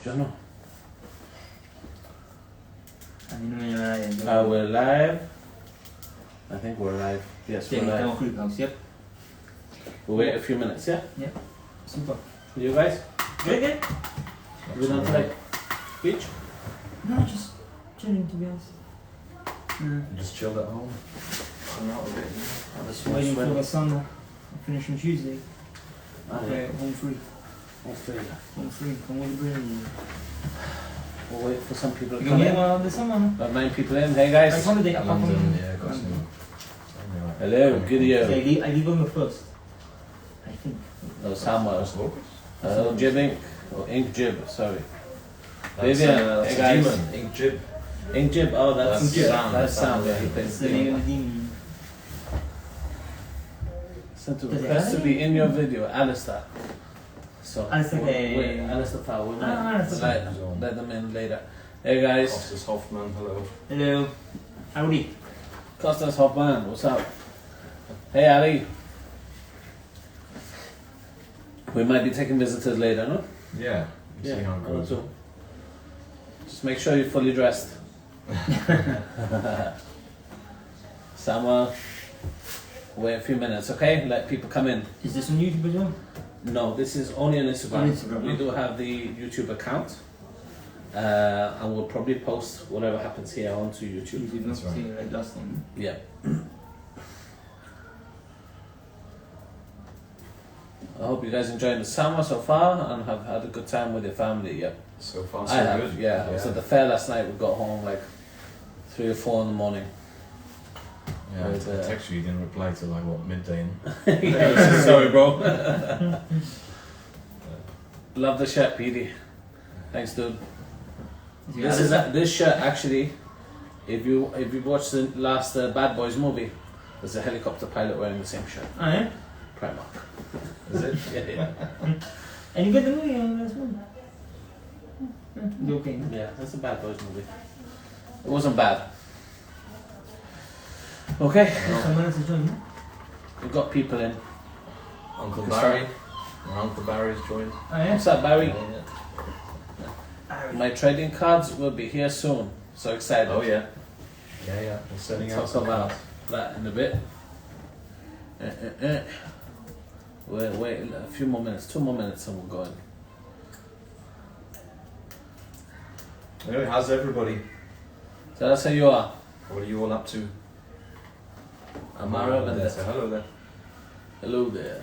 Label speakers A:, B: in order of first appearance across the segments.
A: Don't know.
B: We're
A: Live. I think we're live. Yes, we're live.
B: Yep.
A: We'll wait a few minutes, yeah?
B: Yep. Super.
A: You guys?
B: Good.
A: We done today? Beach?
B: No, just chilling to be honest.
C: Just chilled at home.
B: I'm out of it. I was waiting for the summer. I finish on Tuesday. Okay, home free.
A: Home free.
B: Home free. Come on, bring.
A: We'll wait for some people to
B: You
A: come
B: can
A: in.
B: get one this summer, no?
A: About 9 people in. Hey guys.
B: Like holiday apart from
C: London, yeah, got
B: London.
C: some.
A: Hello, good
B: Yeah, I leave on the first. I think.
A: No, Samuel.
C: Focus?
A: Jib Ink. Or Ink Jib, sorry.
C: That's,
A: Vivian,
C: that's
A: hey
C: a
A: guys.
C: demon. Ink Jib.
A: Ink Jib, oh that's
C: That's
A: Jib.
C: sound,
A: That's sound,
C: yeah.
A: yeah. He plays
B: It's the name of the demon.
A: Sent a
B: Does it
A: request to
B: have
A: be in your video, Alistair. So,
B: Alistair,
A: wait, Alistair Farr, we'll
B: Alistair.
A: let them in later. Hey guys.
C: Costas Hoffman, hello.
B: Hello. Howdy.
A: Costas Hoffman, what's up? Hey Ali. We might be taking visitors later, no?
C: Yeah, see how it goes.
A: So just make sure you're fully dressed. Samuel, wait a few minutes, okay? Let people come in.
B: Is this on YouTube as well?
A: No, this is only on Instagram.
B: On Instagram,
A: We
B: huh?
A: do have the YouTube account. And we'll probably post whatever happens here onto YouTube.
B: YouTube,
C: That's
B: not
C: right.
B: saying like last time.
A: Yeah. I hope you guys enjoying the summer so far and have had a good time with your family. Yeah.
C: So far,
A: I
C: so
A: have.
C: good.
A: Yeah. I was at the fair last night. We got home like 3 or 4 in the morning.
C: Yeah,
A: With,
C: I text you, didn't reply till like what, midday?
A: Yeah, sorry, bro. Love the shirt, Petey. Thanks, dude. This shirt actually. If you watch the last Bad Boys movie, there's a helicopter pilot wearing the same shirt.
B: Oh yeah?
A: Primark.
C: Is it?
A: Yeah.
B: And you get the movie on this one? You okay?
A: Yeah, that's a Bad Boys movie. It wasn't bad. Okay.
B: Someone else is joining.
A: We've got people in.
C: Uncle
A: Good
C: Barry. Uncle Barry's joined.
B: Oh yeah?
A: What's up, Barry?
C: Yeah.
A: My trading cards will be here soon. So excited.
C: Oh yeah. Yeah. We're sending out
A: Talk
C: some
A: about
C: cards.
A: that in a bit. Wait, a few more minutes, 2 more minutes, and we'll go in.
C: Anyway, how's everybody?
A: So that's how you are.
C: What are you all up to?
A: Amara
C: there.
A: Vendetta.
C: So hello there.
A: Hello there.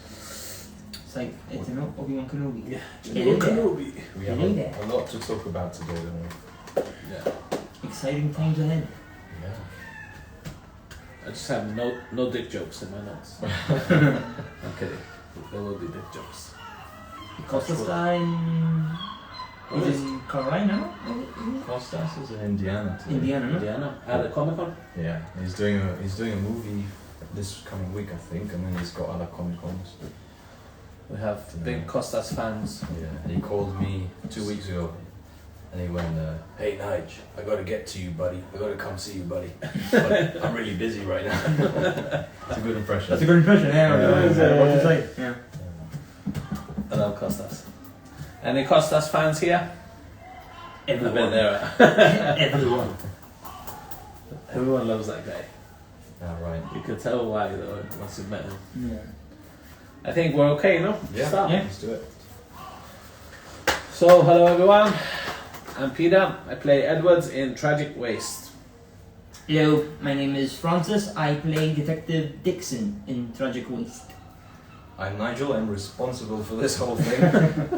B: It's like, it's an Obi-Wan Kenobi.
A: Yeah.
B: Hello there.
A: Kenobi.
C: We have
B: Hello there.
C: a lot to talk about today, don't we?
A: Yeah.
B: Exciting times ahead.
C: Yeah.
A: I just have no dick jokes in my notes. I'm kidding. There will be dick jokes.
B: Costas guy is in Carolina, no?
C: Costas is in Indiana today.
B: Indiana, no?
A: Indiana. At the Comic Con?
C: Yeah, he's doing a movie this coming week, I think, and then he's got other Comic Cons.
A: We have big Costas fans.
C: Yeah, and he called me 2 weeks ago, and he went, "Hey Nigel, I gotta get to you, buddy. I gotta come see you, buddy. But I'm really busy right now." It's a good impression.
B: That's a good impression, yeah. What to say? Yeah.
A: I love Costas. Any Costas fans here? I've been there.
B: Everyone.
A: Everyone loves that guy.
C: Ah, right.
A: You could tell why though once you met him.
B: Yeah.
A: I think we're okay, no?
C: Yeah,
A: Start.
B: Yeah.
C: let's do it.
A: So, hello everyone. I'm Peter. I play Edwards in Tragic Waste.
B: Hello, my name is Francis. I play Detective Dixon in Tragic Waste.
C: I'm Nigel. I'm responsible for this whole thing.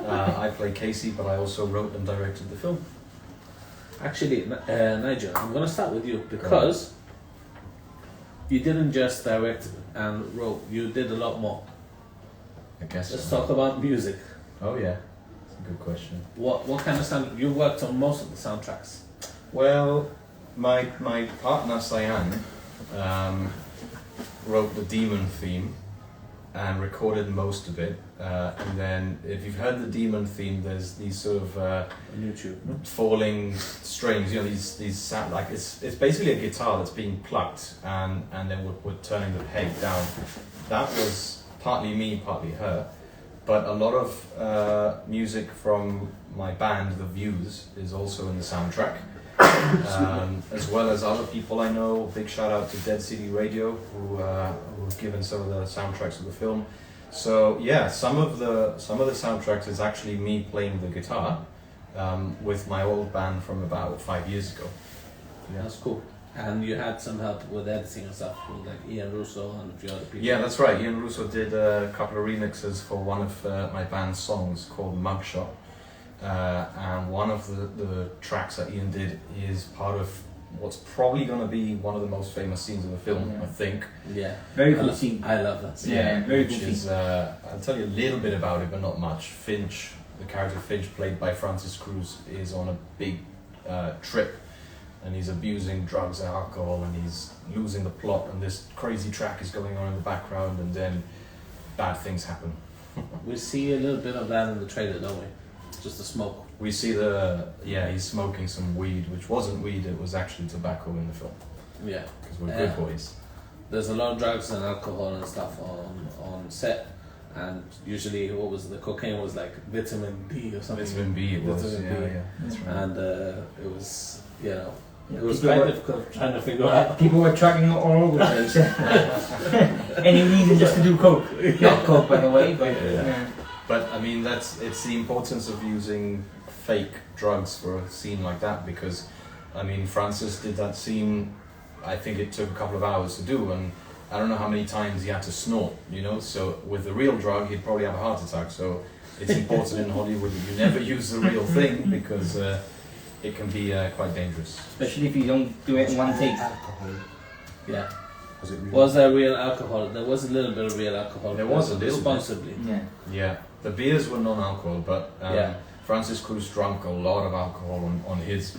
C: I play Casey, but I also wrote and directed the film.
A: Actually, Nigel, I'm going to start with you because you didn't just direct and wrote, you did a lot more.
C: I guess.
A: Let's
C: so.
A: talk about music.
C: Oh yeah, that's a good question.
A: What kind of sound? You worked on most of the soundtracks.
C: Well, my partner Cyan wrote the Demon theme and recorded most of it. And then, if you've heard the Demon theme, there's these sort of
A: On YouTube, no?
C: falling strings. You know, these sound like it's basically a guitar that's being plucked, and then we're turning the peg down. That was partly me, partly her. But a lot of music from my band, The Views, is also in the soundtrack. As well as other people I know. Big shout out to Dead City Radio, who have given some of the soundtracks of the film. So yeah, some of the soundtracks is actually me playing the guitar with my old band from about 5 years ago.
A: Yeah, that's cool. And you had some help with editing and stuff, with like Ian Russo and a few other people.
C: Yeah, that's right. Ian Russo did a couple of remixes for one of my band's songs called Mugshot. And one of the tracks that Ian did is part of what's probably going to be one of the most famous scenes of the film, I think.
A: Yeah.
B: Very cool scene.
A: I love that scene.
B: Yeah, very cool
C: Which is,
B: scene.
C: I'll tell you a little bit about it, but not much. Finch, the character Finch, played by Francis Cruz, is on a big trip. And he's abusing drugs and alcohol, and he's losing the plot, and this crazy track is going on in the background, and then bad things happen.
A: We see a little bit of that in the trailer, don't we? Just the smoke.
C: We see he's smoking some weed, which wasn't weed, it was actually tobacco in the film.
A: Yeah.
C: Because we're good boys.
A: There's a lot of drugs and alcohol and stuff on set, and usually the cocaine was like vitamin D or something.
C: Vitamin B it was,
A: Vitamin B.
C: yeah. That's right.
A: And it was, it was
B: People
A: quite
B: were-
A: difficult trying to figure out.
B: People were tracking it all over the place. Any reason just to do coke? Not coke, by the way, but yeah.
C: But I mean, it's the importance of using fake drugs for a scene like that, because I mean, Francis did that scene, I think it took a couple of hours to do, and I don't know how many times he had to snort, so with the real drug he'd probably have a heart attack. So it's important in Hollywood that you never use the real thing, because it can be quite dangerous.
B: Especially if you don't do it in one take.
A: Yeah.
C: Was it real?
A: Was there real alcohol? There was a little bit of real alcohol.
C: There was a little bit.
A: responsibly.
B: Yeah.
C: Yeah, the beers were non-alcohol, but Francis Cruz drank a lot of alcohol on his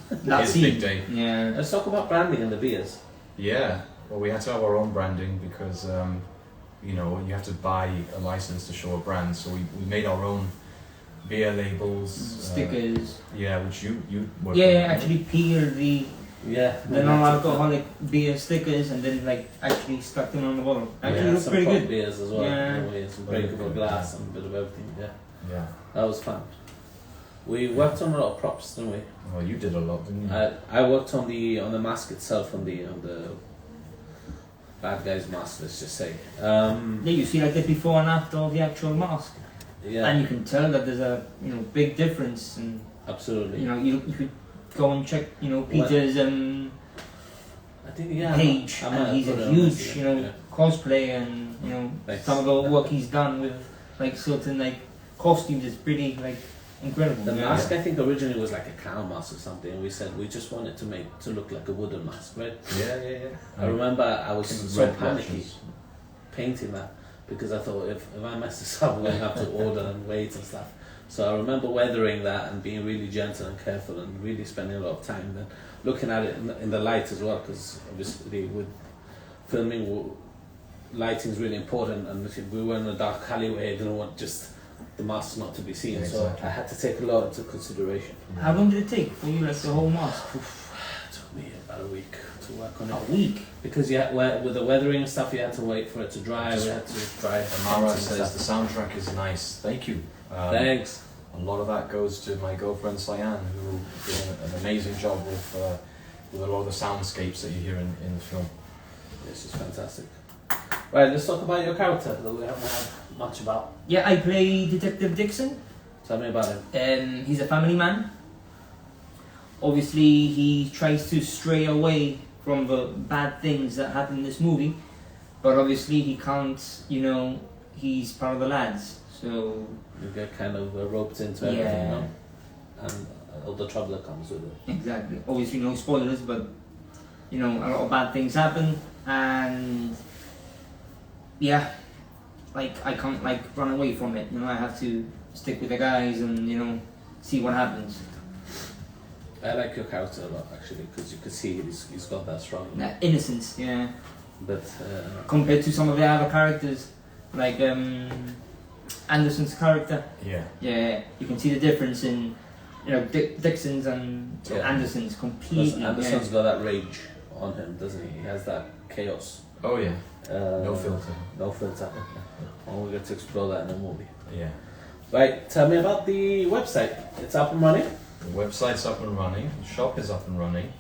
C: big day.
B: Yeah.
A: Let's talk about branding and the beers.
C: Yeah, well, we had to have our own branding because, you have to buy a license to show a brand. So we made our own beer labels,
B: Stickers.
C: Which you worked
B: Yeah,
C: on.
B: actually peel the non-alcoholic beer stickers and then actually stuck them on the bottle. Actually, it looks
A: some
B: pretty
A: pub
B: good.
A: beers as well.
B: Yeah.
A: In a way, some breakable glass and a bit of everything. Yeah,
C: Yeah.
A: that was fun. We worked on a lot of props, didn't we?
C: Well, you did a lot, didn't you?
A: I worked on the mask itself, on the bad guy's mask. Let's just say.
B: Yeah, you see the before and after of the actual mask.
A: Yeah.
B: And you can tell that there's a big difference, and
A: Absolutely.
B: you could go and check Peter's
A: I think
B: page,
A: I might
B: and
A: have
B: he's
A: put
B: a
A: it on
B: huge
A: this, yeah.
B: cosplayer, and
A: Thanks.
B: some of the work he's done with certain costumes is pretty incredible.
A: The
B: Yeah.
A: mask, I think, originally was like a cow mask or something, and we said we just wanted to look like a wooden mask, right?
C: Yeah.
A: I remember I was
C: With
A: so
C: red
A: panicky
C: blotches.
A: painting that, because I thought if I mess this up, I'm going to have to order and wait and stuff. So I remember weathering that and being really gentle and careful and really spending a lot of time then looking at it in the light as well, because obviously with filming, lighting is really important, and if we were in a dark alleyway, I didn't want just the mask not to be seen,
C: Yeah,
A: so
C: exactly.
A: I had to take a lot into consideration.
B: How long did it take for you, the whole mask?
A: It took me about a week to work on it.
B: A week.
A: Because with the weathering and stuff, you had to wait for it to dry. We had to dry it.
C: Amara
A: and
C: says the
A: stuff.
C: soundtrack is nice. Thank you.
A: Thanks.
C: A lot of that goes to my girlfriend Cyan, who did an amazing job with a lot of the soundscapes that you hear in the film.
A: This is fantastic. Right, let's talk about your character that we haven't had much about.
B: Yeah, I play Detective Dixon.
A: Tell me about him.
B: He's a family man. Obviously, he tries to stray away from the bad things that happen in this movie, but obviously he can't, he's part of the lads, so...
A: You get kind of roped into everything, and all the trouble that comes with it.
B: Exactly. Obviously, no spoilers, but, a lot of bad things happen, and... Yeah, I can't, run away from it, I have to stick with the guys and, see what happens.
A: I like your character a lot, actually, because you can see he's got that strong.
B: That innocence, yeah.
A: But
B: Compared to some of the other characters, like Anderson's character. Yeah, you can see the difference in Dixon's and Anderson's completely.
A: Anderson's got that rage on him, doesn't he? He has that chaos.
C: Oh yeah. No filter.
A: No filter. And we get to explore that in the movie.
C: Yeah.
A: Right, tell me about the website. It's up and running.
C: The website's up and running. The shop is up and running.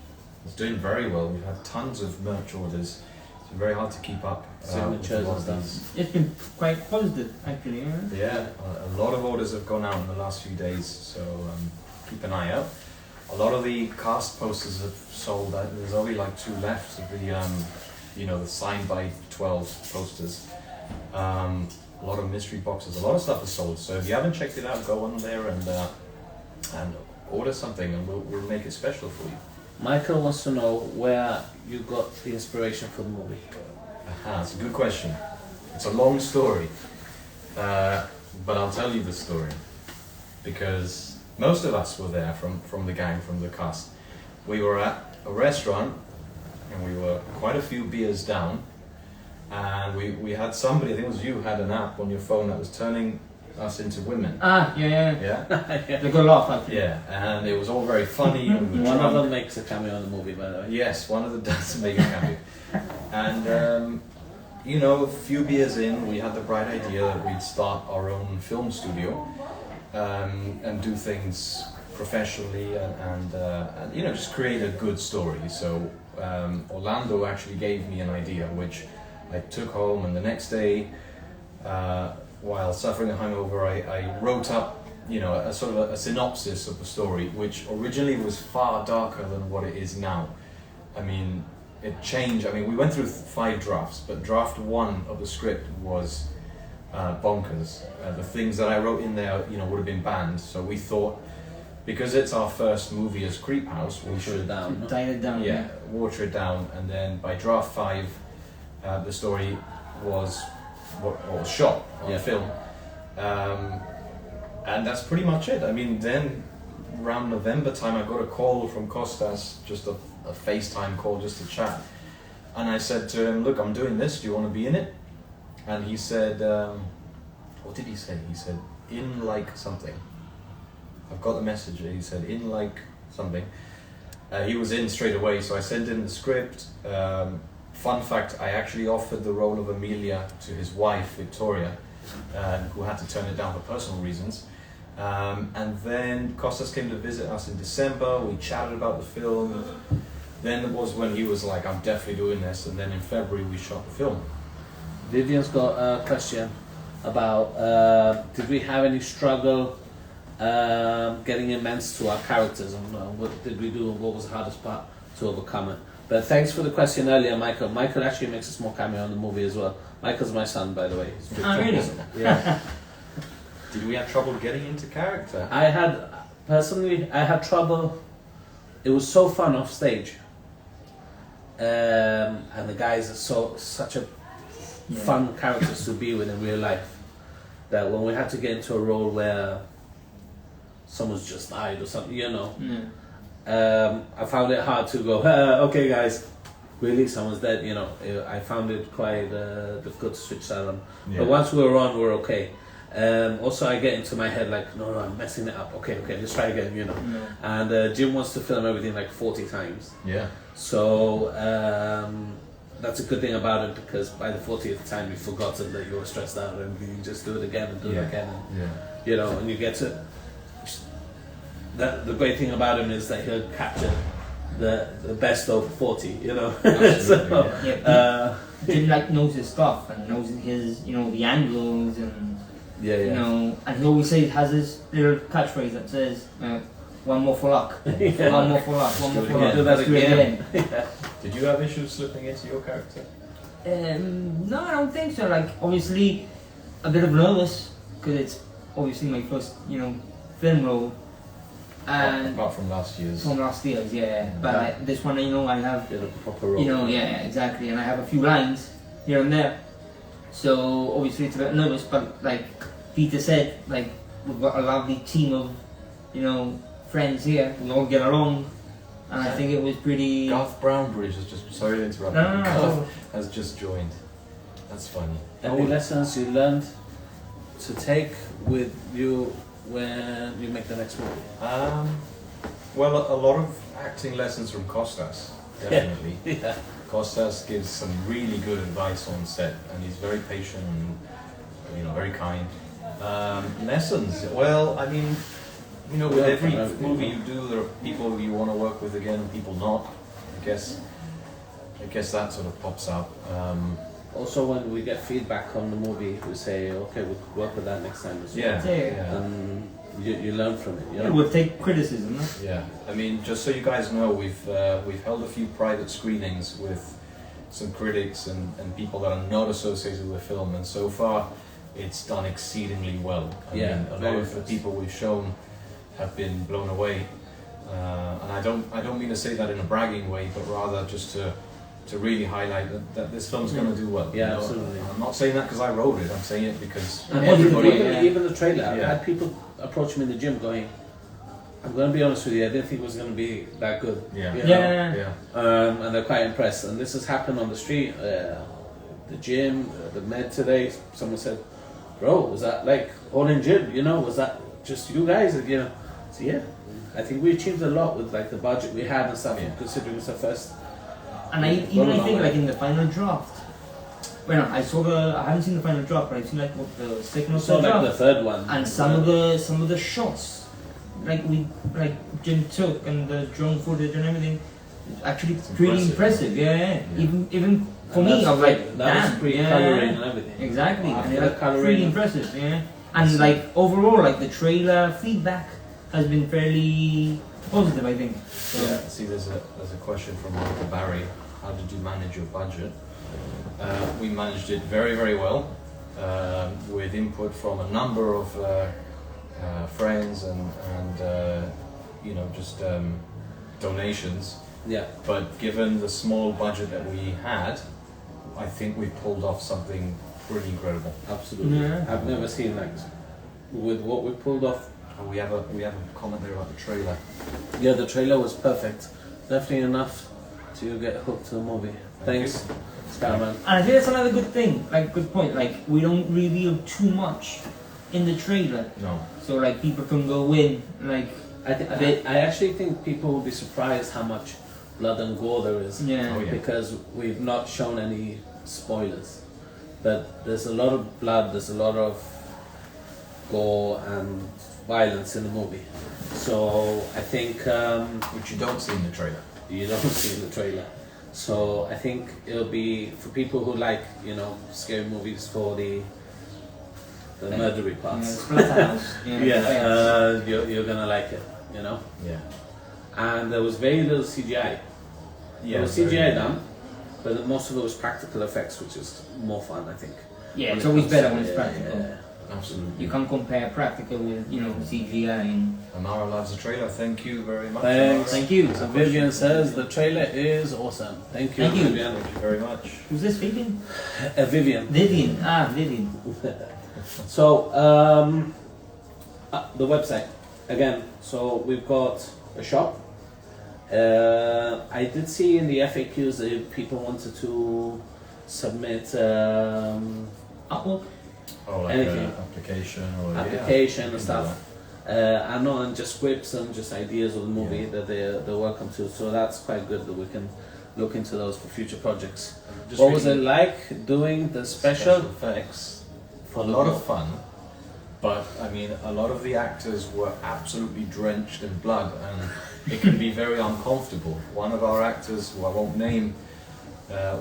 C: It's doing very well. We've had tons of merch orders. It's been very hard to keep up.
A: Signatures and stuff.
B: It's been quite positive, actually.
C: Yeah, a lot of orders have gone out in the last few days, so keep an eye out. A lot of the cast posters have sold out. There's only like 2 left of the, the signed by 12 posters. A lot of mystery boxes. A lot of stuff is sold. So if you haven't checked it out, go on there and order something, and we'll make it special for you.
A: Michael wants to know where you got the inspiration for the movie.
C: It's a good question. It's a long story, but I'll tell you the story because most of us were there from the gang, from the cast. We were at a restaurant and we were quite a few beers down, and we had somebody, I think it was you, had an app on your phone that was turning us into women.
B: Yeah.
A: Yeah.
B: They got laugh, actually.
C: Yeah, and it was all very funny. And we were
A: One of
C: drunk.
A: them makes a cameo in the movie, by the way.
C: Yes, one of them does make a cameo. And, a few beers in, we had the bright idea that we'd start our own film studio and do things professionally and just create a good story. So Orlando actually gave me an idea, which I took home, and the next day, while suffering a hangover, I wrote up, a sort of a synopsis of the story, which originally was far darker than what it is now. I mean, it changed. I mean, we went through 5 drafts, but draft 1 of the script was bonkers. The things that I wrote in there, would have been banned. So we thought, because it's our first movie as Creep House, we
A: Water it
C: should
A: down.
B: Dial it down.
C: yeah, water it down, and then by draft 5, the story was what was shot on film, and that's pretty much it. I mean, then around November time, I got a call from Costas, just a FaceTime call, just to chat, and I said to him, "Look, I'm doing this. Do you want to be in it?" And he said, "What did he say?" He said, "In like something." I've got the message. He said, "In like something." He was in straight away, so I sent in the script. Fun fact, I actually offered the role of Amelia to his wife, Victoria, who had to turn it down for personal reasons. And then Costas came to visit us in December, we chatted about the film. Then it was when he was like, "I'm definitely doing this," and then in February we shot the film.
A: Vivian's got a question about, did we have any struggle getting immense to our characters, and what did we do, and what was the hardest part to overcome it? But thanks for the question earlier, Michael. Michael actually makes a small cameo in the movie as well. Michael's my son, by the way. He's 15
B: really?
A: years old. Yeah.
C: Did we have trouble getting into character?
A: I had trouble. It was so fun off stage. And the guys are such a fun characters to be with in real life, that when we had to get into a role where someone's just died or something, I found it hard to go, okay guys, really, someone's dead, I found it quite difficult to switch that on.
C: Yeah.
A: But once we were on, we're okay. Also, I get into my head like, no, I'm messing it up. Okay, let's try again, And Jim wants to film everything like 40 times.
C: Yeah.
A: So that's a good thing about it, because by the 40th time you've forgotten that you were stressed out, and you just do it again and do it again. And, and you get to... The great thing about him is that he'll capture the best of 40,
C: Absolutely,
B: Jim knows his stuff and knows his, the angles and and he always has his little catchphrase that says, "One more for luck, one more for luck, one more for luck."
A: Do that
B: Let's do it
A: again.
C: Did you have issues slipping into your character?
B: No, I don't think so. Obviously, a bit of nervous because it's obviously my first, film role. And
C: apart from last year's.
B: from last year's, but this one, I have,
A: Did a proper role.
B: exactly, and I have a few lines here and there, so obviously it's a bit nervous, but like Peter said, we've got a lovely team of, friends here, we all get along, and I think it was pretty...
C: Garth Brownbridge has just, sorry to interrupt,
B: No.
C: Garth has just joined. That's funny.
A: Any lessons you learned to take with you when you make the next movie?
C: Well, a lot of acting lessons from Costas, definitely.
A: Yeah.
C: Costas gives some really good advice on set, and he's very patient and very kind. Lessons. Well, I mean, you know, with
A: Yeah,
C: every
A: everything.
C: movie you do, there are people you want to work with again and people not. I guess that sort of pops out.
A: Also, when we get feedback on the movie, we say, okay, we'll work with that next time. as well.
C: Yeah.
A: And you learn from it. You know?
B: We'll take criticism. No?
C: Yeah, I mean, just so you guys know, we've held a few private screenings with some critics and people that are not associated with the film, and so far, it's done exceedingly well. I
A: Yeah,
C: mean, a lot
A: very
C: of the
A: impressed.
C: people we've shown have been blown away, and I don't mean to say that in a bragging way, but rather just to really highlight that this film's going to do well.
A: Yeah,
C: you know?
A: absolutely.
C: I'm not saying that because I wrote it. I'm saying it because
A: And
C: everybody.
A: even the trailer, I
C: Yeah.
A: had people approach me in the gym going, I'm going to be honest with you, I didn't think it was going to be that good.
C: Yeah.
A: You know?
B: Yeah.
A: And they're quite impressed. And this has happened on the street, the gym, the med today. Someone said, bro, was that like all in gym? You know, was that just you guys? And, you know, so yeah, I think we achieved a lot with like the budget we had and stuff,
C: Yeah.
A: considering it's the first.
B: And I think like in the final draft. Well, no, I haven't seen the final draft, but I've seen like what the second or
A: So
B: third
A: like
B: draft.
A: the third one.
B: And some of the shots, like Jim took and the drone footage and everything, it's actually
C: It's
B: pretty impressive. Yeah. Even for
A: And
B: me,
A: that's
B: I'm like,
A: great. that was
B: damn,
A: pre-coloring and everything.
B: Exactly,
A: After
B: and
A: the
B: it's
A: colouring.
B: pretty impressive. Yeah. And
A: So-
B: like overall, like the trailer feedback has been fairly positive, I think. So,
C: Yeah, see, there's a question from Michael Barry. How did you manage your budget? We managed it very, very well, with input from a number of friends and you know, just donations.
A: Yeah,
C: But given the small budget that we had, I think we pulled off something pretty incredible.
A: absolutely.
B: Yeah.
A: I've never seen like with what we pulled off.
C: And we have a comment there about the trailer.
A: Yeah, the trailer was perfect. Definitely enough to get hooked to the movie.
C: Thank
A: Thanks, Skyman.
B: And I think that's another good thing, like good point. Like we don't reveal too much in the trailer,
C: No.
B: so like people can go in like
A: I actually think people will be surprised how much blood and gore there is.
B: yeah.
C: Oh, yeah.
A: Because we've not shown any spoilers. But there's a lot of blood, there's a lot of gore and violence in the movie. So I think
C: Which you don't see in the trailer.
A: you don't see in the trailer. So I think it'll be for people who like, you know, scary movies for the murdery
B: Yeah,
A: parts.
B: Splatterhouse. Yeah.
A: You're gonna like it, you know.
C: Yeah.
A: And there was very little CGI. There was CGI done, but most of it was practical effects, which is more fun, I think.
B: Yeah,
A: When
B: it's
A: it
B: always
A: comes
B: better
A: to-
B: when it's
A: yeah,
B: practical.
A: yeah.
C: Absolutely.
B: You can't compare practical with CGI. And
C: Amara loves the trailer. Thank you very much.
A: Thanks.
C: Amara.
B: thank you.
A: So Vivian says the trailer is awesome. Thank you,
B: Thank you.
A: Vivian.
C: Thank you very much.
B: Who's this, Vivian?
A: Vivian.
B: Vivian. Vivian.
A: So the website again. So we've got a shop. I did see in the FAQs that if people wanted to submit
B: Upload.
C: Oh, like
A: Anything.
C: an application or
A: application
C: yeah,
A: and stuff. And not just scripts and just ideas of the movie
C: Yeah.
A: that they're welcome to. So that's quite good that we can look into those for future projects.
C: Just
A: What was it
C: reading
A: like doing the special?
C: effects?
A: For
C: A
A: the
C: lot
A: book?
C: of fun, but I mean, a lot of the actors were absolutely drenched in blood, and it can be very uncomfortable. One of our actors, who I won't name,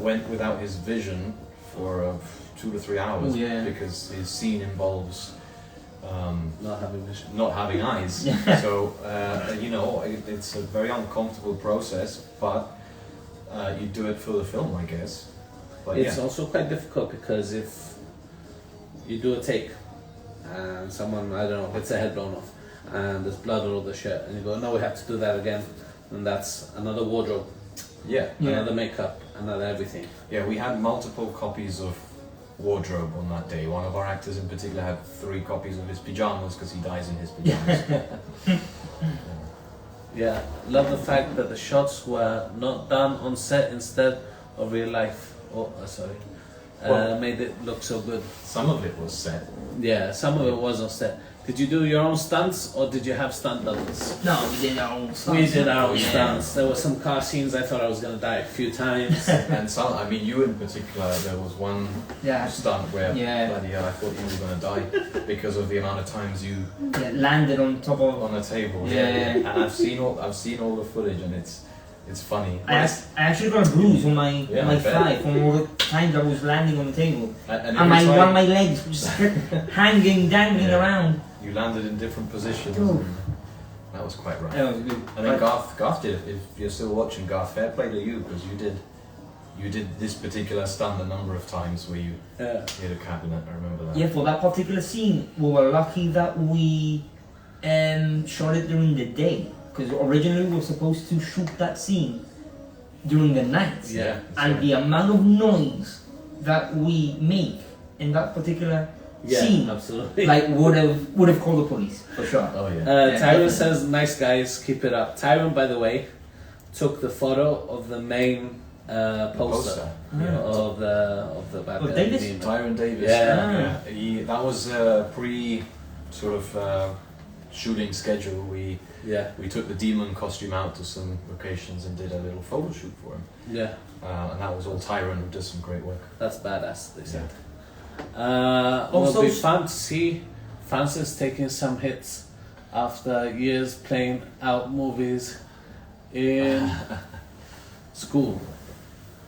C: went without his vision for 2 to 3 hours
B: Oh, yeah.
C: because his scene involves
A: Not having vision.
C: not having eyes.
B: Yeah.
C: So, you know, it's a very uncomfortable process, but you do it for the film, I guess. But
A: It's
C: yeah,
A: also quite difficult because if you do a take and someone, I don't know, gets their head blown off and there's blood all over the shirt and you go, no, we have to do that again, and that's another wardrobe,
C: yeah,
B: Yeah.
A: another makeup, another everything.
C: yeah. We had multiple copies of wardrobe on that day. One of our actors in particular had 3 copies of his pajamas because he dies in his pajamas.
A: Yeah, love the fact that the shots were not done on set instead of real life. Oh, sorry.
C: Well-
A: Made it look so good.
C: Some of it was set.
A: Yeah, some of it was on set. Did you do your own stunts or did you have stunt doubles?
B: No, we did our own stuff.
A: We did our own stunts. There were some car scenes I thought I was going to die a few times.
C: And some, I mean, you in particular, there was one
B: Yeah.
C: stunt where
B: Yeah.
C: bloody hell, I thought you were going to die because of the amount of times you
B: Yeah, landed on top of.
C: on a table.
B: Yeah.
C: And I've seen all the footage, and it's funny.
B: I actually got a bruise on my
C: Yeah,
B: my
C: I bet.
B: thigh from all the times I was landing on the table,
C: And
B: and
C: every
B: one
C: time
B: of my legs was hanging, dangling
C: Yeah.
B: around.
C: you landed in different positions.
B: Ooh.
C: And that was quite rough.
B: That was good.
C: And then Garth did. If you're still watching, Garth, fair play to you because you did this particular stunt a number of times where you
A: Yeah.
C: hit a cabinet. I remember that.
B: Yeah, for that particular scene, we were lucky that we shot it during the day, because originally we were supposed to shoot that scene during the night.
A: Yeah.
B: And the amount of noise that we make in that particular
A: Yeah,
B: scene,
A: absolutely.
B: like would have called the police for sure.
C: Oh yeah.
B: Yeah,
A: Tyron
B: definitely.
A: says, nice guys, keep it up. Tyron, by the way, took the photo of the main poster of the bad
B: Oh,
A: guy.
B: Davis?
A: Demon.
C: Tyron Davis.
A: Yeah.
C: That was pre sort of shooting schedule. We took the demon costume out to some locations and did a little photo shoot for him.
A: Yeah,
C: And that was all Tyron who did some great work.
A: that's badass, they said.
B: Also
A: It'll be fun to see Francis taking some hits after years playing out movies in school.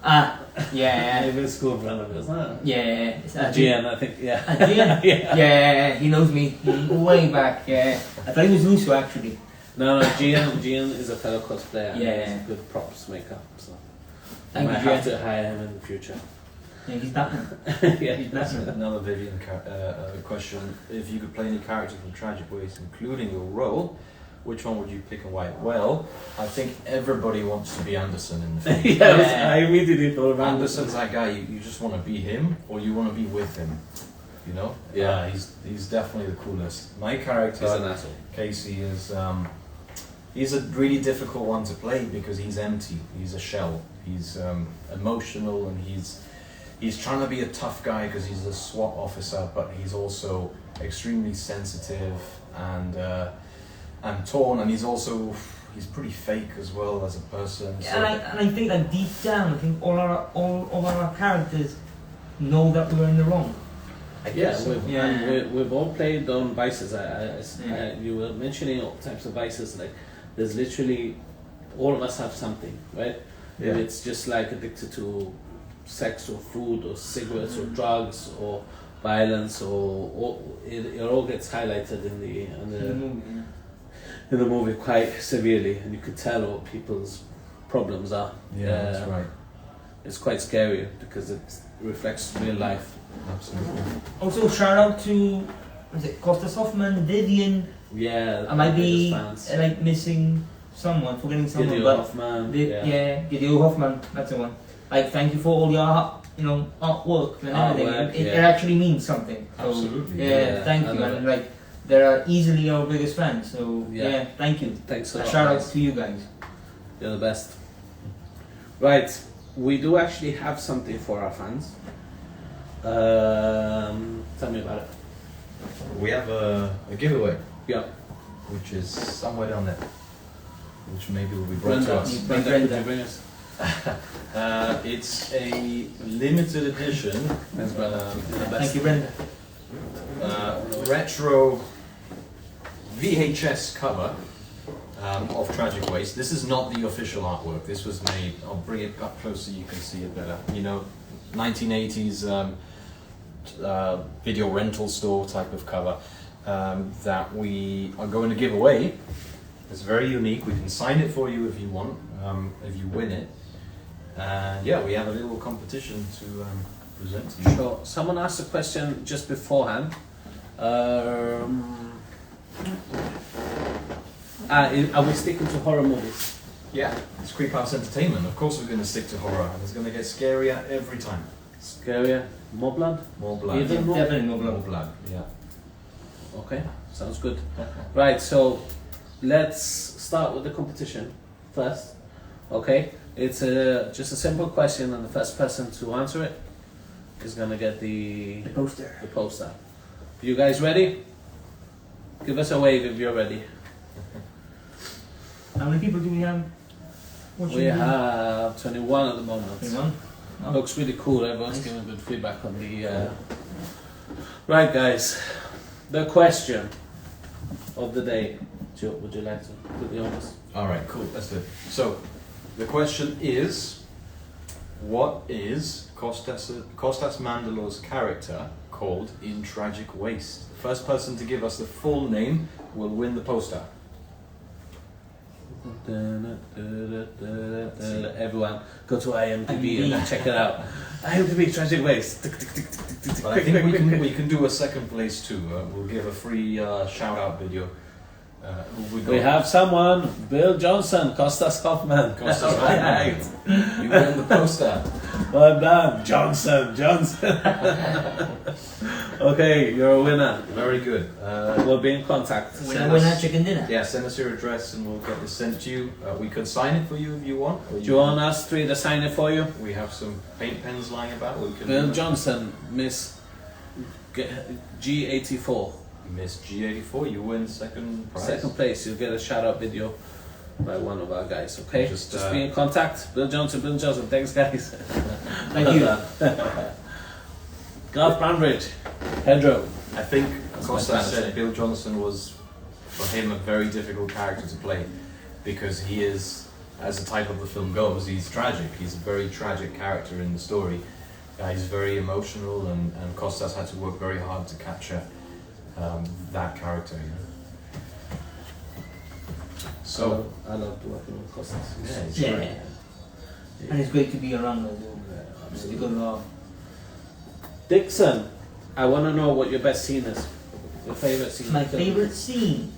B: Yeah,
A: Maybe in school, Brandon, isn't it?
B: yeah. It's
A: GN, I think, yeah.
B: Gian?
A: Yeah.
B: Yeah, he knows me way back. Yeah, I thought he was Lucio actually.
A: No, Gian is a fellow cosplayer. And
B: Yeah.
A: he's a good props maker, so I
B: Thank
A: might
B: you,
A: have
B: Gian.
A: to hire him in the future.
B: Yeah, he's Batman.
A: Yeah.
B: He's Batman.
C: Another Vivian question. If you could play any character from Tragic Ways, including your role, which one would you pick and why? Well, I think everybody wants to be Anderson in the film.
A: Yeah, I immediately thought of
C: Anderson's that guy, you just want to be him, or you want to be with him, you know?
A: Yeah.
C: He's definitely the coolest. My character,
A: He's an asshole.
C: Casey, is he's a really difficult one to play because he's empty. He's a shell. He's emotional, and he's trying to be a tough guy because he's a SWAT officer, but he's also extremely sensitive and torn, and he's pretty fake as well as a person. So
B: And I think that deep down, I think all of our characters know that we're in the wrong.
C: I
A: Yeah,
C: guess so.
A: we've all played on vices.
B: Yeah.
A: You were mentioning all types of vices. Like, there's literally, all of us have something, right?
C: Yeah.
A: If it's just like addicted to sex or food or cigarettes or drugs or violence, or it all gets highlighted in the movie quite severely, and you can tell what people's problems are.
C: Yeah, that's right.
A: It's quite scary because it reflects real life.
C: Absolutely.
B: Also, shout out to Costas Hoffman, Vivian.
A: Yeah,
B: I might be
A: fans.
B: like missing someone, forgetting someone,
A: Gideon
B: but
A: Hoffman,
B: Gideon Hoffman, that's the one. Like, thank you for all your artwork and everything.
A: Artwork,
B: It
A: yeah.
B: actually means something. So,
C: Absolutely,
B: Yeah, thank
A: I
B: you,
A: love
B: and
A: it.
B: like they are easily our biggest fans. So
A: Yeah.
B: thank you.
A: Thanks a
B: A
A: lot.
B: shout out
A: guys.
B: to you guys.
A: You're the best. Right, we do actually have something for our fans. Tell me about it.
C: We have a giveaway,
A: Yeah.
C: which is somewhere down there, which maybe will be brought to
A: Brenda,
C: us.
A: Brenda, could you bring us?
C: It's a limited edition.
A: Thanks, Brenda. You're the best.
B: Thank you, Brenda.
C: Retro VHS cover of Tragic Waste. This is not the official artwork. This was made. I'll bring it up close so you can see it better. 1980s video rental store type of cover that we are going to give away. It's very unique. We can sign it for you if you want, if you win it. And yeah, we have a little competition to present to you.
A: Sure. Someone asked a question just beforehand. Are we sticking to horror movies?
C: Yeah, it's Creephouse Entertainment. Of course we're going to stick to horror, and it's going to get scarier every time.
A: Scarier? More blood?
C: More blood.
A: Even more?
B: Definitely no
C: More
B: blood.
C: blood, yeah.
A: Okay, sounds good. Right, so let's start with the competition first. Okay, it's just a simple question, and the first person to answer it is gonna get the
B: The poster.
A: poster. You guys ready? Give us a wave if you're ready.
B: How many people do we have? watching
A: We
B: the-
A: have 21 at the moment.
B: 21? Oh.
A: Looks really cool. Everyone's
B: Nice.
A: giving good feedback on the. Right, guys. The question of the day. Joe, would you like to put the honors?
C: All right, cool. Let's do it. So, the question is, what is Costas Mandylor's character called in Tragic Waste? The first person to give us the full name will win the poster.
A: Everyone, go to IMDb and then check it out. IMDb Tragic Waste.
C: But I think we can do a second place too. We'll give a free shout out video.
A: We have someone, Bill Johnson, Costas Hoffman.
C: Costas
A: Right.
C: You win the poster.
A: Well done, Johnson. Okay, you're a winner.
C: Very good.
A: We'll be in contact.
B: Winner chicken dinner.
C: Yeah, send us your address and we'll get this sent to you. We could sign it for you if you want. Or
A: Do you want us three to sign it for you?
C: We have some paint pens lying about. We can
A: Bill Johnson, Miss G84.
C: Miss G84, you win second prize.
A: Second place, you'll get a shout out video by one of our guys, okay?
C: Just,
A: Just be in contact. Bill Johnson, thanks guys.
B: Thank you.
A: Garth Brandridge, Pedro.
C: I think
A: That's my
C: Costas
A: Spanish
C: said
A: name.
C: Bill Johnson was, for him, a very difficult character to play because he is, as the title of the film goes, he's tragic. He's a very tragic character in the story. He's very emotional, and Costas had to work very hard to capture that character. You know? So,
A: I love working with Costas.
C: yeah, it's
B: Yeah.
C: great.
B: And it's great to be around as well. Just a good laugh.
A: Dixon, I want to know what your best scene is. Your favorite scene.
B: My favourite scene,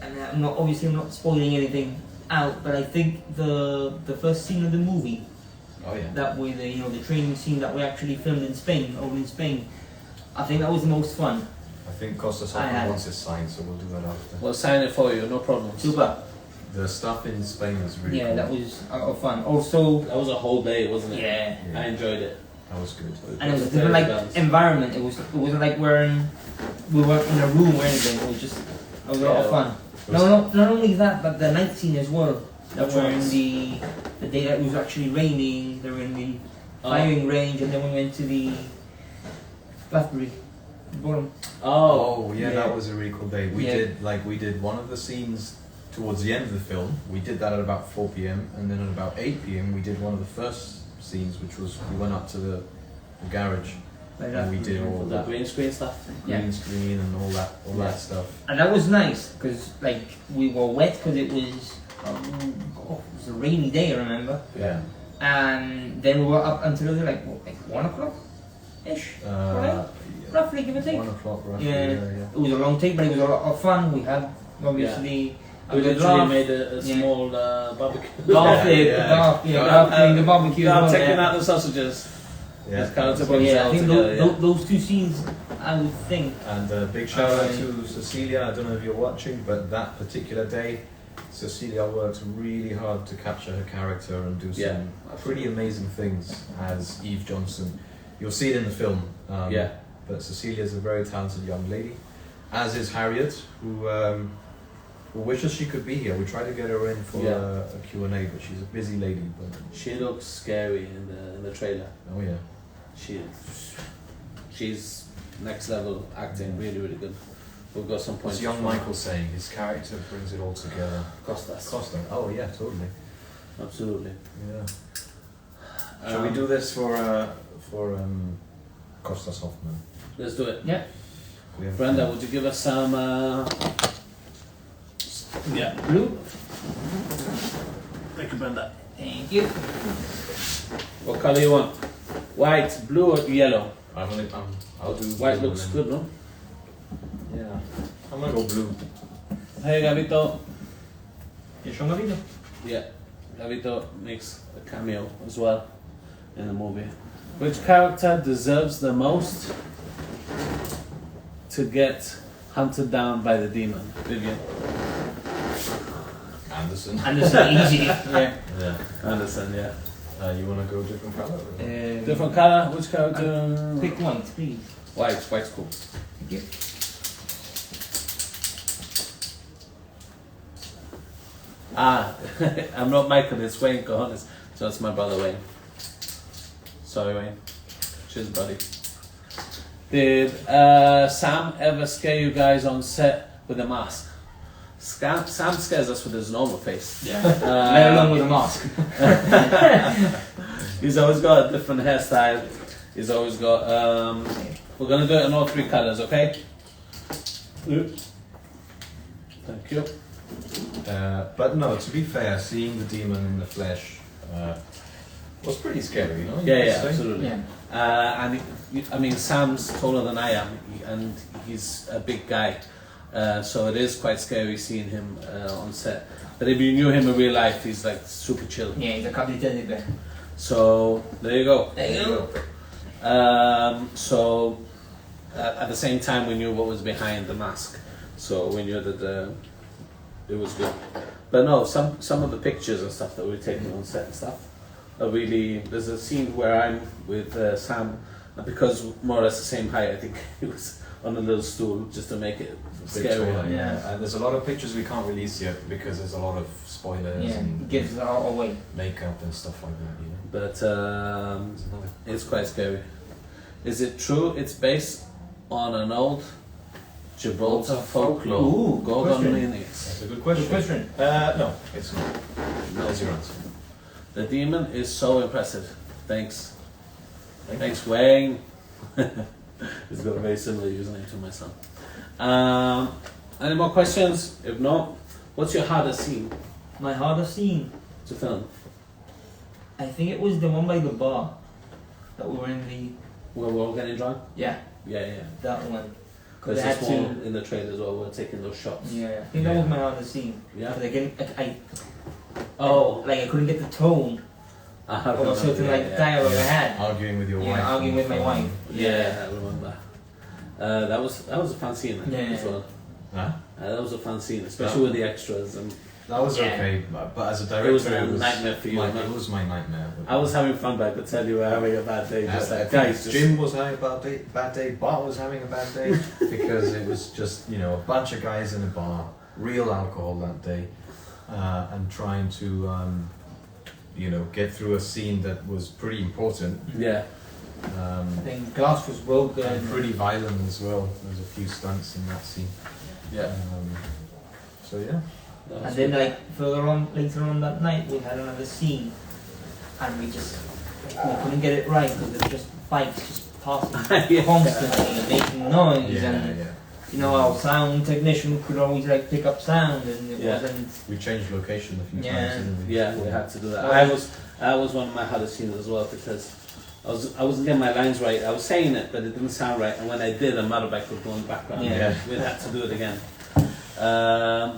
B: and I'm not spoiling anything out, but I think the first scene of the movie,
C: Oh yeah.
B: that way the training scene that we actually filmed in Spain, over in Spain, I think that was the most fun.
C: I think Costas
B: I
C: Hoffman
B: had-
C: wants his sign, so we'll do that after.
A: We'll sign it for you, no problem.
B: Super.
C: The stuff in Spain was really
B: Yeah,
C: cool.
B: that was a lot of fun. Also,
A: That was a whole day, wasn't it?
B: yeah,
A: I enjoyed it.
C: That was good.
B: and it was a different environment. It wasn't like we weren't in a room or anything. It was a lot of fun. Not only that, but the night scene as well. That
A: Which
B: were in
A: ones?
B: the day that it was actually raining. They were in the firing range, and then we went to the Blackberry bottom.
C: Oh yeah,
B: Yeah.
C: that was a really cool day. We
B: Yeah.
C: did one of the scenes towards the end of the film. We did that at about 4 p.m. and then at about 8 p.m. we did one of the first scenes, which was we went up to the garage
B: Like
C: and we did all
A: The
C: that
A: green screen stuff.
B: Yeah.
C: green screen and all
A: Yeah.
C: that stuff.
B: And that was nice because like we were wet because it was a rainy day. I remember.
C: Yeah.
B: And then we were up until like 1 o'clock ish, right? Roughly, give or take.
C: 1 o'clock roughly.
B: Yeah.
C: Yeah.
B: It was a long take, but it was a lot of fun. We had obviously a
A: We
B: good
A: literally
B: laugh.
A: made a
B: Yeah.
A: small barbecue.
B: Laugh, doing the barbecue. as well,
A: Taking
B: yeah.
A: out the sausages.
C: Yeah.
A: It's kind of
B: So yeah, I think
A: together, yeah.
B: those two scenes, I would think.
C: And a big shout out to Cecilia. I don't know if you're watching, but that particular day, Cecilia worked really hard to capture her character and do some
A: Yeah.
C: pretty amazing things as Eve Johnson. You'll see it in the film.
A: Yeah.
C: But Cecilia is a very talented young lady, as is Harriet, who wishes she could be here. We tried to get her in for
A: Yeah.
C: a Q&A, but she's a busy lady. But
A: She looks scary in the trailer.
C: oh yeah,
A: She's next level acting, really, really good. We've got some points.
C: as young
A: from
C: Michael saying, his character brings it all together.
A: Costas.
C: Costa. Oh yeah, totally.
A: Absolutely.
C: Yeah. Shall we do this for Costas Hoffman?
A: Let's do it.
B: Yeah.
C: We have
A: Brenda, would you give us some? Yeah.
B: Blue.
A: Thank you, Brenda.
B: Thank you.
A: What color you want? White, blue, or yellow?
C: I'll do
A: White
C: blue
A: looks
C: and
A: good, no?
C: then- Yeah. I'm gonna go blue.
A: Hey, Gavito.
B: You show me video.
A: Yeah, Gavito makes a cameo as well in the movie. Which character deserves the most to get hunted down by the demon? Vivian.
C: Anderson.
B: And it's easy. Yeah.
C: Yeah.
A: Anderson, yeah.
C: You wanna go different color?
A: Different color? Which character?
B: Pick one, please.
A: White. White's cool.
B: Thank you.
A: I'm not Michael, it's Wayne Cojones. So it's my brother Wayne. Sorry, Wayne. Cheers, buddy. Did Sam ever scare you guys on set with a mask? Sam scares us with his normal face.
B: Yeah. Let alone with a mask.
A: He's always got a different hairstyle. He's always got. We're gonna do it in all 3 colors, okay? Thank you.
C: But no, to be fair, seeing the demon in the flesh was pretty scary, you know?
A: Yeah, absolutely.
B: Yeah.
A: And I mean, Sam's taller than I am, and he's a big guy, so it is quite scary seeing him on set. But if you knew him in real life, he's like super chill.
B: Yeah, he's a cuddly teddy bear.
A: So there you go.
B: There you go.
A: So at the same time, we knew what was behind the mask, so we knew that it was good. But no, some of the pictures and stuff that we're taking on set and stuff are really. There's a scene where I'm with Sam, and because more or less the same height, I think he was on a little stool just to make it scary.
B: Yeah.
C: There's a lot of pictures we can't release yet because there's a lot of spoilers
B: Yeah,
C: and
B: it gives it all away.
C: makeup and stuff like that, you know.
A: But
C: There's another.
A: it's quite scary. Is it true it's based on an old Gibraltar folklore?
B: Ooh,
A: Go
B: good
A: on
B: question.
A: meanings.
C: That's a good question.
B: Good question.
C: No, it's not. There's your answer.
A: The demon is so impressive. Thanks.
C: Thank
A: Thanks, Wayne. He's got a very similar username to my son. Any more questions? If not, what's your hardest scene
B: My hardest scene,
A: to film?
B: I think it was the one by the bar that we were in the.
A: Where we're all getting drunk?
B: Yeah,
A: Yeah.
B: that one.
A: Because
B: They had
A: there's one
B: to.
A: in the trailer as well. We're taking those shots.
B: Yeah, I think that was my hardest scene.
A: Yeah.
B: Because I
A: Oh.
B: like I couldn't get the tone
A: I
B: of a certain
A: yeah,
B: like
A: yeah.
B: dialogue I had.
C: Arguing with your
B: Yeah,
C: wife.
B: arguing with my wife.
A: Yeah, I remember. That was a fun scene
B: Yeah.
A: as well.
C: Huh?
A: That was a fun scene, especially with the extras. And
C: That was
B: Yeah.
C: okay, but as a director,
A: it was a nightmare for you.
C: it was my nightmare.
A: I was having fun, but I could tell you were having a bad day. Just
C: I
A: like,
C: think
A: guys, just
C: Jim was having a bad day, Bart was having a bad day because it was just, a bunch of guys in a bar, real alcohol that day, and trying to, get through a scene that was pretty important.
A: yeah.
B: I think glass was broken.
C: And pretty violent as well. There's a few stunts in that scene.
A: Yeah.
C: So yeah.
A: That was
B: And then
A: good.
B: later on that night we had another scene, and we couldn't get it right because there were just bikes just passing
A: Yeah.
B: constantly and making noise, and
C: yeah.
B: our sound technician could always pick up sound, and it
A: Yeah.
B: wasn't.
C: We changed location a few
B: Yeah.
C: times, didn't we?
A: Yeah, we had to do that.
B: Well,
A: I was one of my hardest scenes as well because I wasn't getting my lines right. I was saying it, but it didn't sound right. And when I did, a motorbike would go in the background.
B: Yeah.
A: We had to do it again.
C: Yeah.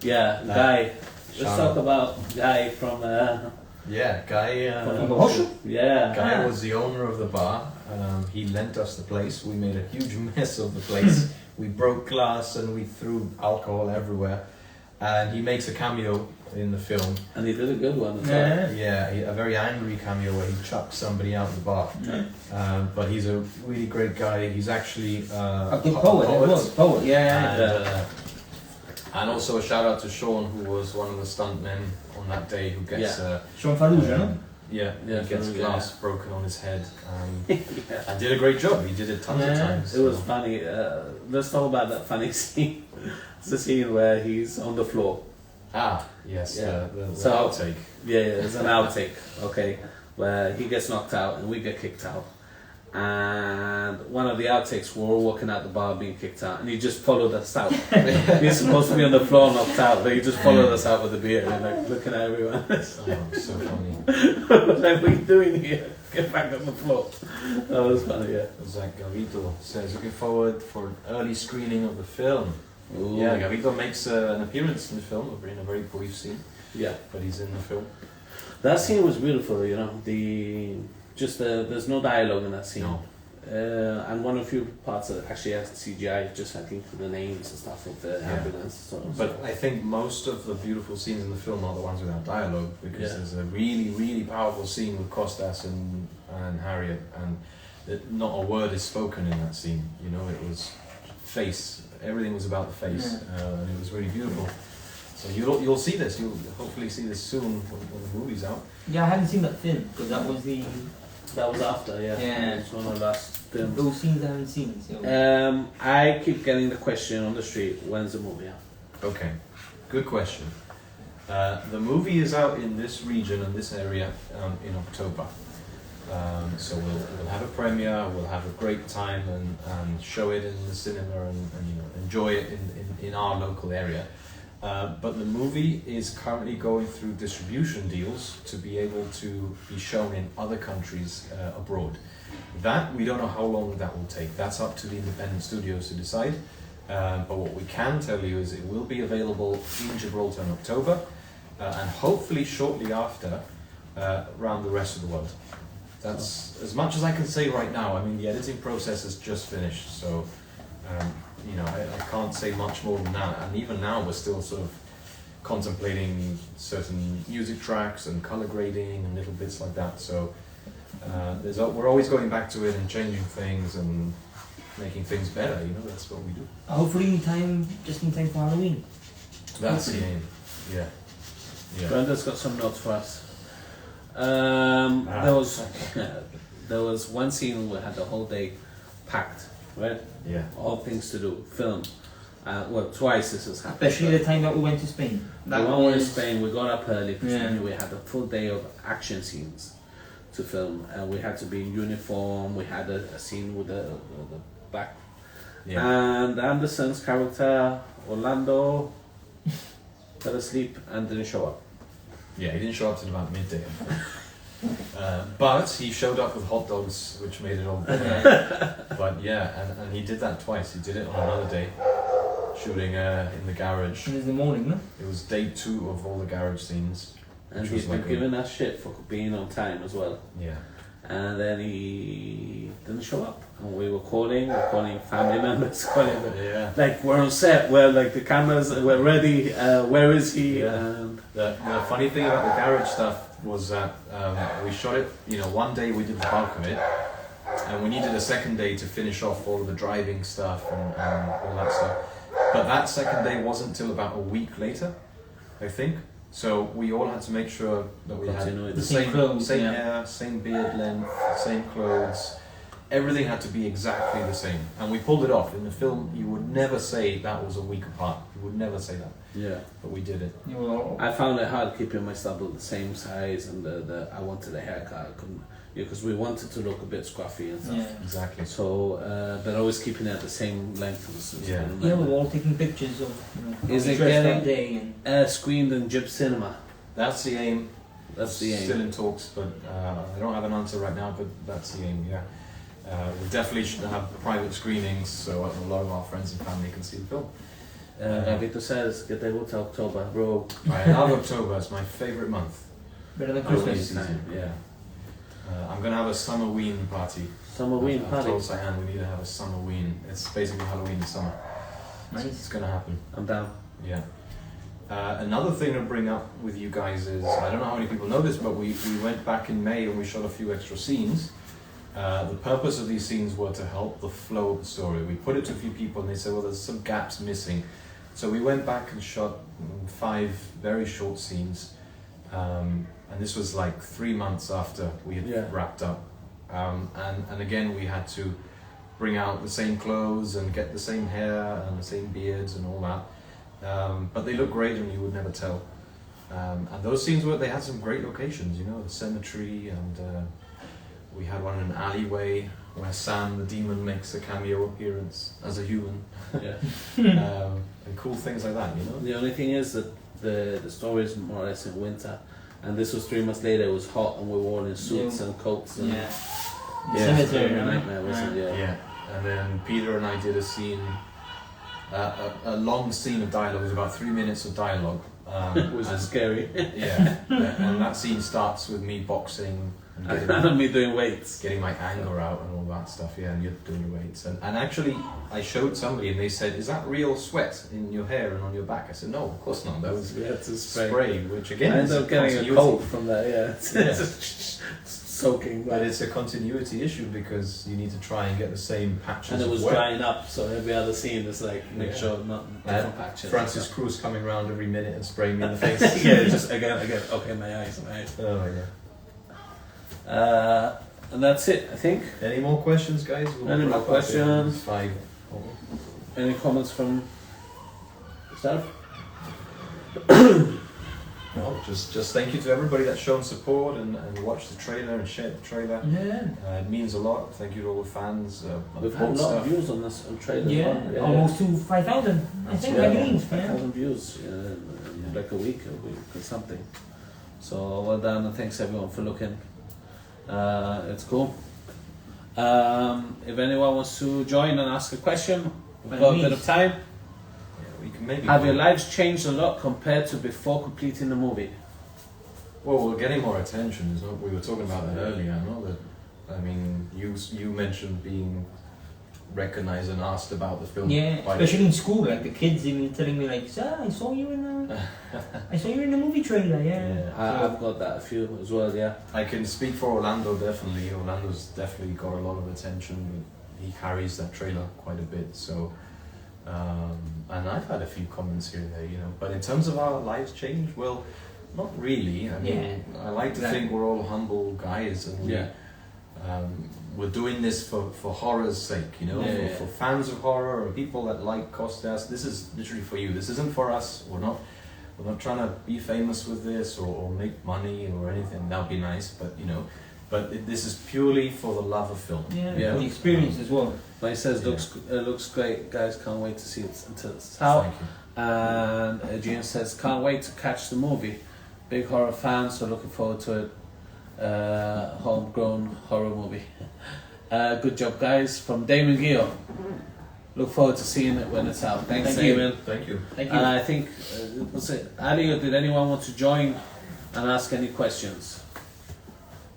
A: Yeah,
C: Nah.
A: Guy. Let's
C: Shout
A: talk
C: out.
A: about Guy from.
C: Yeah, Guy.
B: From the Hoshu?
A: Yeah.
C: Guy was the owner of the bar. He lent us the place. We made a huge mess of the place. We broke glass and we threw alcohol everywhere. And he makes a cameo in the film.
A: And he did a good one as well.
B: Yeah.
C: Yeah, a very angry cameo where he chucks somebody out of the bar. But he's a really great guy. He's actually
B: A good poet. It was poet. Yeah.
C: And, and also a shout out to Sean, who was one of the stuntmen on that day, who gets
B: Sean Fallujah, no?
C: yeah,
A: Yeah,
C: he gets
A: Fallujah,
C: glass broken on his head,
A: Yeah.
C: and did a great job. He did it tons of
B: Yeah.
C: times.
A: It was
C: so.
A: funny. Let's talk about that funny scene. It's the scene where he's on the floor.
C: Yes,
A: Yeah.
C: the
A: So-
C: outtake.
A: Yeah, there's an outtake, okay, where he gets knocked out and we get kicked out. And one of the outtakes, we're all walking out the bar being kicked out, and he just followed us out. He's supposed to be on the floor knocked out, but he just followed us out with a beer and looking at everyone.
C: Oh, so funny.
A: Like, what are you doing here? Get back on the floor. That was funny, yeah.
C: Zach Gavito says, looking forward for an early screening of the film.
A: Ooh.
C: Yeah, Gavito makes an appearance in the film, in a very brief scene,
A: Yeah.
C: but he's in the film.
A: That scene was beautiful, there's no dialogue in that scene.
C: No.
A: And one of the few parts that actually has CGI, just I think the names and stuff of the ambulance.
C: But I think most of the beautiful scenes in the film are the ones without dialogue, because
A: Yeah.
C: there's a really, really powerful scene with Costas and Harriet, and not a word is spoken in that scene. It was face. Everything was about the face, and it was really beautiful. So you'll see this. You'll hopefully see this soon when the movie's out.
B: Yeah, I haven't seen that film because that was the
A: That was after, yeah.
B: Yeah.
A: It's one of the last films.
B: those scenes I haven't seen. So
A: I keep getting the question on the street, when's the movie out?
C: Okay, good question. The movie is out in this region and this area in October. So we'll have a premiere, we'll have a great time and show it in the cinema and enjoy it in our local area. But the movie is currently going through distribution deals to be able to be shown in other countries abroad. That, we don't know how long that will take. That's up to the independent studios to decide. But what we can tell you is it will be available in Gibraltar in October and hopefully shortly after around the rest of the world. That's as much as I can say right now. I mean, the editing process has just finished, so I can't say much more than that. And even now, we're still sort of contemplating certain music tracks and color grading and little bits like that. So we're always going back to it and changing things and making things better. That's what we do.
B: hopefully just in time for Halloween.
C: That's the aim. Yeah.
A: Brenda's got some notes for us. There was one scene we had the whole day packed, right?
C: Yeah.
A: All things to do, film. Twice this has happened.
B: Especially the time that we went to Spain.
A: We went to Spain, we got up early because
B: Yeah.
A: we knew we had a full day of action scenes to film. We had to be in uniform, we had a scene with the back.
C: Yeah.
A: And Anderson's character, Orlando, fell asleep and didn't show up.
C: Yeah, he didn't show up till about midday. But he showed up with hot dogs, which made it all better. But yeah, and he did that twice. He did it on another day, shooting in the garage.
B: And in the morning, no?
C: It was day 2 of all the garage scenes.
A: And
C: which
A: he's
C: was
A: been
C: like
A: giving us shit for being on time as well.
C: Yeah.
A: And then he didn't show up. And we were calling family members,
C: Yeah.
A: like we're on set, the cameras, we're ready, where is he?
C: Yeah.
A: And
C: The funny thing about the garage stuff was that we shot it, one day we did the bulk of it, and we needed a second day to finish off all of the driving stuff and all that stuff. But that second day wasn't till about a week later, I think. So we all had to make sure that we had
A: Continuity.
C: the
B: Same clothes,
C: same
B: yeah.
C: hair, same beard length, same clothes. Everything had to be exactly the same, and we pulled it off. In the film, you would never say that was a week apart. You would never say that,
A: yeah,
C: but we did it.
B: You were
A: I found it hard keeping my stubble the same size, and I wanted a haircut. I couldn't, because we wanted to look a bit scruffy and stuff.
B: yeah.
C: Exactly.
A: So, but always keeping it at the same length.
C: Yeah.
B: Yeah, we were all taking pictures of how
A: Is
B: we
A: it
B: dressed
A: getting-
B: that day and
A: Screened in Jib Cinema.
C: That's the aim.
A: That's the aim.
C: Still in talks, but I don't have an answer right now. But that's the aim. Yeah. We definitely should have private screenings so a lot of our friends and family can see the film.
A: Vito says, get able to October, bro.
C: I love October. It's my favourite month.
B: better than
C: Halloween
B: Christmas.
C: season.
A: time, yeah.
C: I'm gonna have a Summerween party.
A: Summerween
C: I've
A: party.
C: told Cyan we need to have a Summerween. It's basically Halloween in summer.
B: Nice.
C: It's gonna happen.
A: I'm down.
C: Yeah. Another thing to bring up with you guys is, I don't know how many people know this, but we went back in May and we shot a few extra scenes. The purpose of these scenes were to help the flow of the story. We put it to a few people and they said, well, there's some gaps missing. So we went back and shot 5 very short scenes. And this was like 3 months after we had wrapped up. And again, we had to bring out the same clothes and get the same hair and the same beards and all that. But they look great and you would never tell. And those scenes they had some great locations, the cemetery, and we had one in an alleyway where Sam the demon makes a cameo appearance as a human.
A: Yeah.
C: And cool things like that,
A: The only thing is that the story is more or less in winter, and this was 3 months later. It was hot, and we were all in suits and coats. And
B: Yeah.
C: Yeah.
B: Cemetery,
A: a
B: right?
A: nightmare, wasn't it?
C: Yeah. And then Peter and I did a scene, a long scene of dialogue. It was about 3 minutes of dialogue.
A: Which is scary.
C: Yeah. And that scene starts with me boxing and
A: And me doing weights.
C: getting my anger out and all that stuff, yeah, and you're doing your weights. And actually, I showed somebody and they said, is that real sweat in your hair and on your back? I said, no, of course not. That was
A: We had to spray.
C: spray, which again
A: I
C: is
A: ended
C: a
A: up getting a
C: continuity.
A: cold from that, yeah.
C: Yeah.
A: soaking
C: But
A: wet.
C: it's a continuity issue because you need to try and get the same patches
A: And it
C: of
A: was
C: wet.
A: drying up, so every other scene is like, make
C: Yeah.
A: sure not different patches.
C: Francis Cruz coming around every minute and spraying me in the face.
A: Yeah, just again. Okay, my eyes.
C: Oh yeah.
A: And that's it, I think.
C: Any more questions, guys?
A: Any more
C: wrap up in
A: questions?
C: 5.
A: Any comments from yourself?
C: No, just thank you to everybody that's shown support and watched the trailer and shared the trailer.
B: Yeah.
C: It means a lot. Thank you to all the fans.
A: We've had a lot of views on this on trailer.
B: Yeah. Almost to 5,000. I think, I believe.
A: 5,000 views in like a week or something. So well done, and thanks everyone for looking. It's cool. If anyone wants to join and ask a question, we've got a bit of time.
C: We can maybe
A: Have your lives changed a lot compared to before completing the movie?
C: Well, we're getting more attention. Is what we were talking about that earlier. No, that I mean, you mentioned being recognized and asked about the film.
B: Yeah,
C: by
B: especially in school, like the kids even telling me like, "Sir, I saw you in the movie trailer." Yeah.
A: I've got that a few as well. Yeah.
C: I can speak for Orlando. Definitely, Orlando's definitely got a lot of attention. He carries that trailer quite a bit. So. And I've had a few comments here and there, you know. But in terms of our lives changed, well, not really. I mean, I like to think we're all humble guys, and we're doing this for horror's sake, you know, for fans of horror or people that like Costas. This is literally for you. This isn't for us. We're not trying to be famous with this or make money or anything. That'd be nice, but you know. But this is purely for the love of film.
B: Yeah. The experience as well.
A: Mine says looks great, guys. Can't wait to see it until it's out.
C: Thank you.
A: And Gene says can't wait to catch the movie. Big horror fan, so looking forward to it. Homegrown horror movie. Good job, guys. From Damon Gio. Look forward to seeing it when it's out. Thanks, Damon.
C: Thank you.
B: Thank you.
A: And I think was it Ali or did anyone want to join and ask any questions?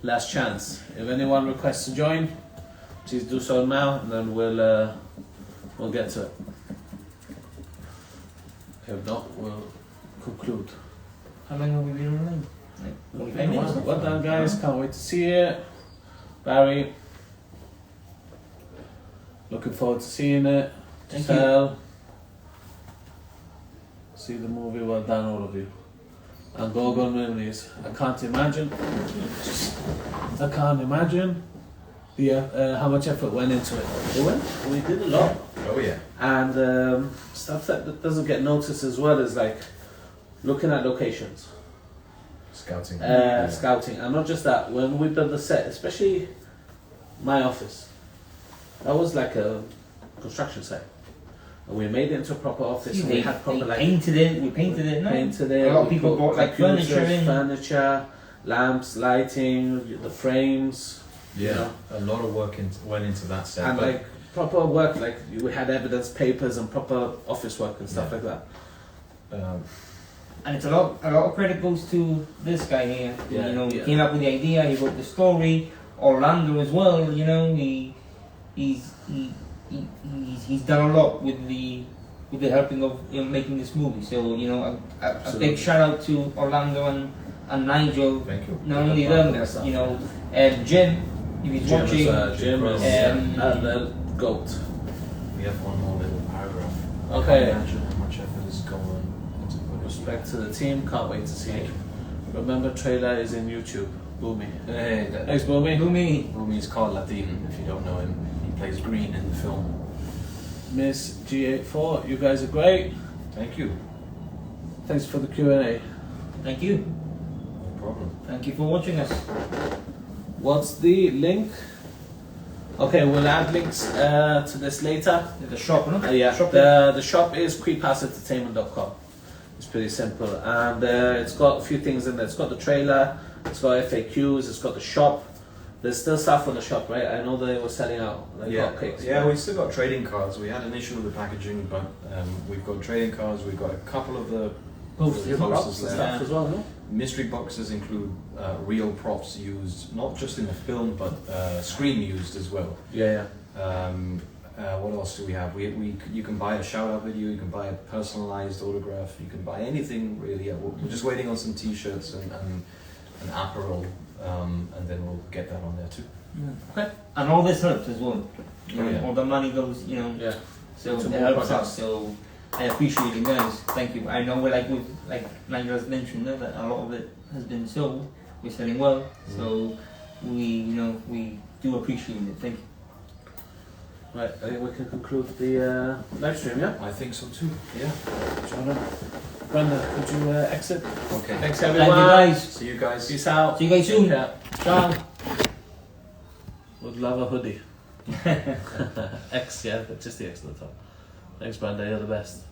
A: Last chance. If anyone requests to join, please do so now, and then we'll get to it. If not, we'll conclude.
B: How long have we been online? Like 45 minutes.
A: Well done, guys. Can't wait to see it. Barry, looking forward to seeing it.
B: Thank
A: Giselle, see the movie. Well done, all of you. And Gorgon Memories. I can't imagine how much effort went into it. We did a lot.
C: Oh yeah.
A: And stuff that doesn't get noticed as well is like looking at locations.
C: Scouting.
A: Scouting. And not just that, when we built the set, especially my office, that was like a construction site. And we made it into a proper office, and we had proper like
B: painted it. We painted it. No?
A: painted it.
B: A lot of
A: we
B: people
A: put
B: bought like
A: computers,
B: furniture in.
A: furniture, lamps, lighting, the frames.
C: Yeah,
A: You know?
C: a lot of work went into that set.
A: And
C: but
A: like proper work, like we had evidence papers and proper office work and stuff like that.
B: And it's a lot of credit goes to this guy here.
A: Yeah,
B: You know, he
A: yeah.
B: came up with the idea. He wrote the story. Orlando as well. You know, he's done a lot with the helping of making this movie. So you know, a big shout out to Orlando and Nigel.
C: Thank you.
B: Not only them, you know, Jim. If he's watching,
A: Jim is the GOAT.
C: We have one more little paragraph.
A: Okay.
C: Imagine how much effort is going into putting
A: Respect to the team, can't wait to see it. Remember, trailer is in YouTube. Boomy.
C: Hey,
A: Thanks, Boomy.
B: Boomy.
C: is Carl Latin, if you don't know him. He plays Green in the film.
A: Miss G84, you guys are great.
C: Thank you.
A: Thanks for the Q&A.
B: Thank you.
C: No problem.
B: Thank you for watching us.
A: What's the link? Okay, we'll add links to this later.
B: The shop, no?
A: Yeah,
B: Shop
A: the shop is creephousentertainment.com. It's pretty simple, and it's got a few things in there. It's got the trailer, it's got FAQs, it's got the shop. There's still stuff on the shop, right? I know they were selling out like hotcakes.
C: Yeah, we've still got trading cards. We had an issue with the packaging, but we've got trading cards. We've got a couple of the
A: Posters
C: posters
A: and
C: there.
A: stuff as well, no?
C: Mystery boxes include real props used, not just in the film, but screen used as well.
A: Yeah.
C: What else do we have? You can buy a shout out video, you can buy a personalized autograph, you can buy anything really. We're just waiting on some t-shirts and an apparel, and then we'll get that on there too.
A: Okay.
B: And all this helps as well. You know,
C: Oh, yeah.
B: all the money goes, you know,
A: Yeah.
B: so
A: To
B: it
A: more
B: helps
A: projects.
B: us. So I appreciate it, guys. Thank you. I know we're like Nigel has mentioned that a lot of it has been sold. We're selling well, so we do appreciate it. Thank you.
A: Right, I think we can conclude the live stream, yeah?
C: I think so too. Yeah.
A: Brenda, could you exit?
C: Okay.
A: Thanks
B: Thank
A: everyone.
B: you, guys.
C: See you guys.
A: Peace out.
B: See you guys soon.
A: Yeah.
B: Ciao.
A: Would love a hoodie. X, yeah, but just the X at the top. Thanks, Brenda, you're the best.